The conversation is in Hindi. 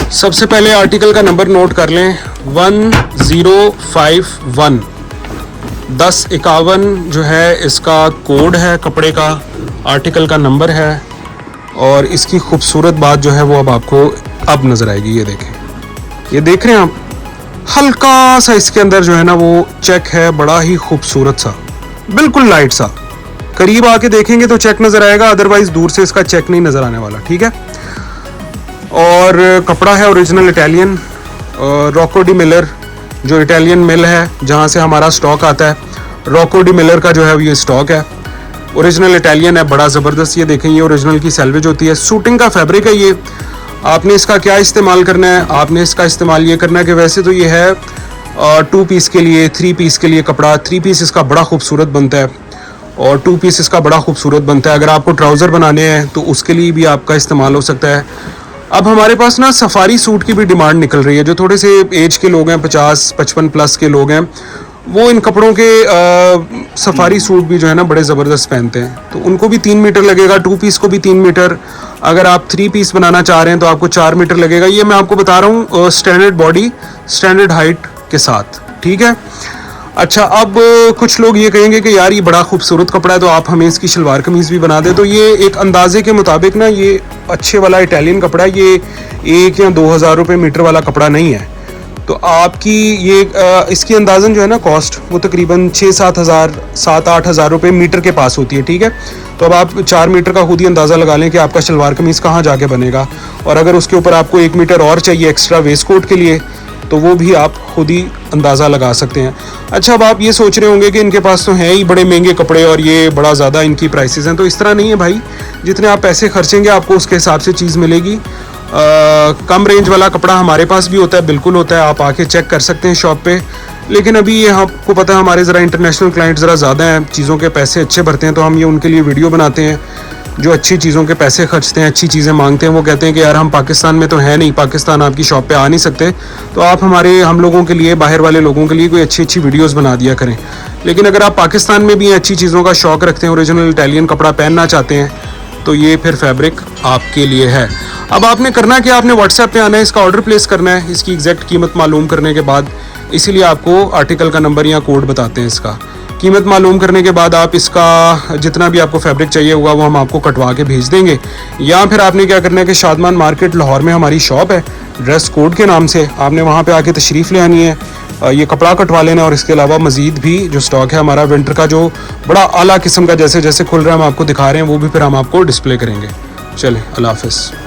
सबसे पहले आर्टिकल का नंबर नोट कर लें 1051 1051 जो है इसका कोड है कपड़े का, आर्टिकल का नंबर है और इसकी खूबसूरत बात जो है वो अब आपको अब नज़र आएगी। ये देखें, ये देख रहे हैं आप, हल्का सा इसके अंदर जो है ना वो चेक है, बड़ा ही खूबसूरत सा, बिल्कुल लाइट सा। करीब आके देखेंगे तो चेक नज़र आएगा, अदरवाइज दूर से इसका चेक नहीं नज़र आने वाला, ठीक है। और कपड़ा है original Italian, Roku D Miller जो इटालियन मिल है जहाँ से हमारा स्टॉक आता है, रॉको डी मिलर का जो है ये स्टॉक है, ओरिजिनल इटालियन है, बड़ा ज़बरदस्त। ये देखें, ये ओरिजिनल की सैलवेज होती है, सूटिंग का फैब्रिक है ये। आपने इसका क्या इस्तेमाल करना है, आपने इसका इस्तेमाल ये करना है कि वैसे तो ये है 2 पीस के लिए, 3 पीस के लिए कपड़ा, 3 पीस इसका बड़ा खूबसूरत बनता है और 2 पीस इसका बड़ा खूबसूरत बनता है। अगर आपको ट्राउज़र बनाने हैं तो उसके लिए भी आपका इस्तेमाल हो सकता है। अब हमारे पास ना सफारी सूट की भी डिमांड निकल रही है, जो थोड़े से एज के लोग हैं, 50-55 प्लस के लोग हैं, वो इन कपड़ों के सफारी सूट भी जो है ना बड़े ज़बरदस्त पहनते हैं, तो उनको भी 3 मीटर लगेगा, 2 पीस को भी 3 मीटर, अगर आप 3 पीस बनाना चाह रहे हैं तो आपको 4 मीटर लगेगा। ये मैं आपको बता रहा हूँ स्टैंडर्ड बॉडी स्टैंडर्ड हाइट के साथ, ठीक है। अच्छा, अब कुछ लोग ये कहेंगे कि यार ये बड़ा खूबसूरत कपड़ा है तो आप हमें इसकी शलवार कमीज़ भी बना दें, तो ये एक अंदाजे के मुताबिक ना ये अच्छे वाला इटालियन कपड़ा है, ये 1 या 2 हज़ार रुपये मीटर वाला कपड़ा नहीं है। तो आपकी ये इसकी अंदाज़न जो है ना कॉस्ट वो तकरीबन 6-7 हज़ार 7-8 हज़ार रुपये मीटर के पास होती है, ठीक है। तो अब आप 4 मीटर का खुद ही अंदाज़ा लगा लें कि आपका शलवार कमीज़ कहाँ जाके बनेगा, और अगर उसके ऊपर आपको 1 मीटर और चाहिए एक्स्ट्रा वेस्ट कोट के लिए तो वो भी आप खुद ही अंदाज़ा लगा सकते हैं। अच्छा, अब आप ये सोच रहे होंगे कि इनके पास तो हैं ही बड़े महंगे कपड़े और ये बड़ा ज़्यादा इनकी प्राइसेस हैं, तो इस तरह नहीं है भाई, जितने आप पैसे खर्चेंगे आपको उसके हिसाब से चीज़ मिलेगी। कम रेंज वाला कपड़ा हमारे पास भी होता है, बिल्कुल होता है, आप आके चेक कर सकते हैं शॉप पे। लेकिन अभी ये आपको पता है हमारे ज़रा इंटरनेशनल क्लाइंट ज़रा ज़्यादा हैं, चीज़ों के पैसे अच्छे भरते हैं, तो हम ये उनके लिए वीडियो बनाते हैं। जो अच्छी चीज़ों के पैसे खर्चते हैं, अच्छी चीज़ें मांगते हैं, वो कहते हैं कि यार हम पाकिस्तान में तो है नहीं, पाकिस्तान आपकी शॉप पे आ नहीं सकते, तो आप हम लोगों के लिए, बाहर वाले लोगों के लिए कोई अच्छी वीडियोस बना दिया करें। लेकिन अगर आप पाकिस्तान में भी अच्छी चीज़ों का शौक़ रखते हैं, ओरिजिनल इटालियन कपड़ा पहनना चाहते हैं, तो ये फिर फैब्रिक आपके लिए है। अब आपने करना क्या, आपने व्हाट्सएप पे आना है, इसका ऑर्डर प्लेस करना है, इसकी एग्जैक्ट कीमत मालूम करने के बाद, इसीलिए आपको आर्टिकल का नंबर या कोड बताते हैं। इसका कीमत मालूम करने के बाद आप इसका जितना भी आपको फैब्रिक चाहिए होगा वो हम आपको कटवा के भेज देंगे, या फिर आपने क्या करना है कि शादमान मार्केट लाहौर में हमारी शॉप है ड्रेस कोड के नाम से, आपने वहाँ पे आके तशरीफ़ ले आनी है, ये कपड़ा कटवा लेना। और इसके अलावा मज़ीद भी जो स्टॉक है हमारा विंटर का, जो बड़ा आला किस्म का जैसे जैसे खुल रहा है हम आपको दिखा रहे हैं, वो भी फिर हम आपको डिस्प्ले करेंगे। चलें, अल्लाह हाफ़िज़।